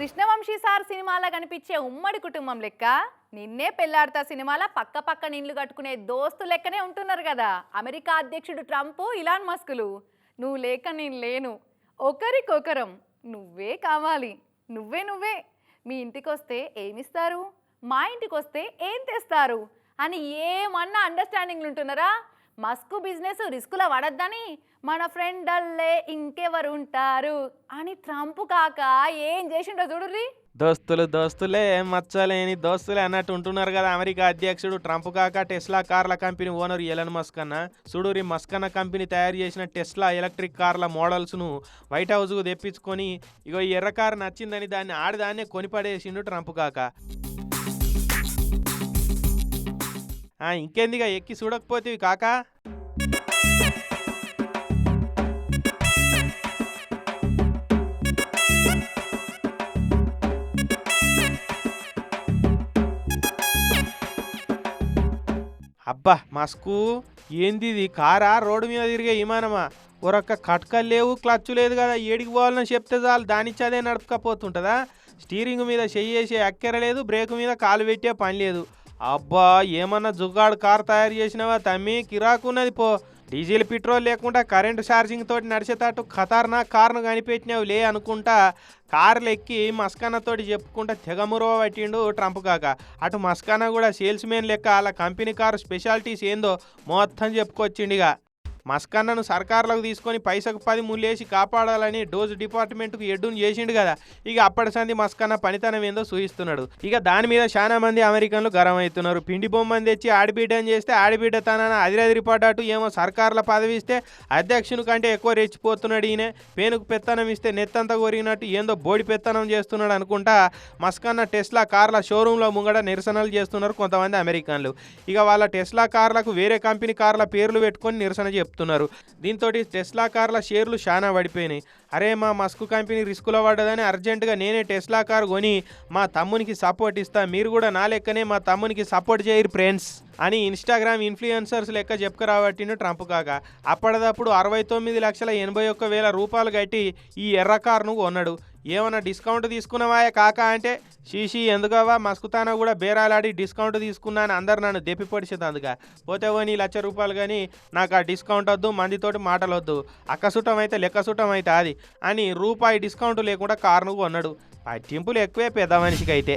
Krishna Vamsi sir సినిమాలో కనిపించే ఉమ్మడి కుటుంబం లెక్క నిన్నే పెళ్లాడతా సినిమాల పక్క పక్క నీళ్లు కట్టుకునే దోస్తు లెక్కనే ఉంటున్నారు కదా అమెరికా అధ్యక్షుడు ట్రంప్ ఇలాన్ మస్కులు. నువ్వు లేక నేను లేను, ఒకరికొకరం, నువ్వే కావాలి, నువ్వే మీ ఇంటికొస్తే ఏమిస్తారు, మా ఇంటికొస్తే ఏం తెస్తారు అని ఏమన్నా అండర్స్టాండింగ్లు ఉంటున్నారా? మస్కు బిజినెస్ రిస్కులో పడద్దని మన ఫ్రెండ్ అల్లే ఇంకెవరు ఉంటారు అని ట్రంప్ కాక ఏం చేసిండో చూడుర్రి. దోస్తులే మచ్చలేని దోస్తులే అన్నట్టు ఉంటున్నారు కదా అమెరికా అధ్యక్షుడు ట్రంప్ కాక టెస్లా కార్ల కంపెనీ ఓనర్ ఎలన్ మస్క్ అన్న. చూడురి, మస్క్ అన్న కంపెనీ తయారు చేసిన టెస్లా ఎలక్ట్రిక్ కార్ల మోడల్స్ను వైట్ హౌస్కు తెప్పించుకొని ఇగో ఈ ఎర్ర కారు నచ్చిందని దాన్ని ఆడదాన్నే కొనిపడేసిండు ట్రంప్ కాక. ఇంకేందిగా ఎక్కి చూడకపోతే కాకా. అబ్బా మస్కు, ఏంది ఇది? కారా రోడ్డు మీద తిరిగే విమానమా? ఒరొక్క కట్కలు లేవు, క్లచ్ లేదు కదా, ఏడికి పోవాలని చెప్తే చాలు దానిచ్చి అదే నడపకపోతుంటుందా? స్టీరింగ్ మీద చెయ్యేసే అక్కెర లేదు, బ్రేక్ మీద కాలు పెట్టే పని లేదు. అబ్బా, ఏమన్నా జుగాడు కారు తయారు చేసినావా తమ్మి? కిరాకున్నది పో. డీజిల్ పెట్రోల్ లేకుండా కరెంటు ఛార్జింగ్ తోటి నడిచేటట్టు ఖతర్నాక్ కారును కనిపెట్టినావు లే అనుకుంటా కార్లు ఎక్కి మస్కానాతోటి చెప్పుకుంటా తెగమురవ పట్టిండు ట్రంప్ కాక. అటు మస్కానా కూడా సేల్స్ మెన్ లెక్క అలా కంపెనీ కారు స్పెషాలిటీస్ ఏందో మొత్తం చెప్పుకొచ్చిండిగా. మస్కన్నను సర్కార్లకు తీసుకొని పైసకు 10 ముళ్ళేసి కాపాడాలని డోజ్ డిపార్ట్మెంట్కు ఎడ్డును చేసిండు కదా. ఇక అప్పటి సంది మస్కన్న పనితనం ఏందో చూయిస్తున్నాడు. ఇక దాని మీద చాలా మంది అమెరికన్లు గరం అవుతున్నారు. పిండి బొమ్మని తెచ్చి ఆడిబిడ్డని చేస్తే ఆడిబిడ్డ తనని అదిరదిరిపడ్డట్టు ఏమో సర్కార్ల పదవి ఇస్తే అధ్యక్షుని కంటే ఎక్కువ రెచ్చిపోతున్నాడు ఈయన. పేనుకు పెత్తనం ఇస్తే నెత్తంతా కొరిగినట్టు ఏందో బోడి పెత్తనం చేస్తున్నాడు అనుకుంటా మస్కన్న టెస్లా కార్ల షోరూంలో ముంగడ నిరసనలు చేస్తున్నారు కొంతమంది అమెరికన్లు. ఇక వాళ్ళ టెస్లా కార్లకు వేరే కంపెనీ కార్ల పేర్లు పెట్టుకొని నిరసన చెప్తున్నారు. దీంతో టెస్లా కార్ల షేర్లు చాలా పడిపోయినాయి. అరే, మా మస్క్ కంపెనీ రిస్కులో పడ్డదని అర్జెంటుగా నేనే టెస్లా కారు కొని మా తమ్మునికి సపోర్ట్ ఇస్తా, మీరు కూడా నా లెక్కనే మా తమ్మునికి సపోర్ట్ చేయరు ఫ్రెండ్స్ అని ఇన్స్టాగ్రామ్ ఇన్ఫ్లుయెన్సర్స్ లెక్క చెప్పుకురాబట్టిండు ట్రంప్ కాక. అప్పటిదప్పుడు 69,81,000 రూపాయలు కట్టి ఈ ఎర్ర కారును కొన్నాడు. ఏమన్నా డిస్కౌంట్ తీసుకున్నావా కాక అంటే, షీషీ ఎందుకవా, మస్కుతానా కూడా బేరాలాడి డిస్కౌంట్ తీసుకున్నా అని అందరు నన్ను దెప్పిపడిచేది. అందుగా పోతే పోనీ ₹1,00,000 కానీ నాకు ఆ డిస్కౌంట్ వద్దు, మందితోటి మాటలు వద్దు, అక్కసుటం అయితే లెక్కసుటం అయితే అది అని రూపాయి డిస్కౌంట్ లేకుండా కారును కొన్నాడు. పట్టింపులు ఎక్కువే పెద్ద మనిషికి అయితే.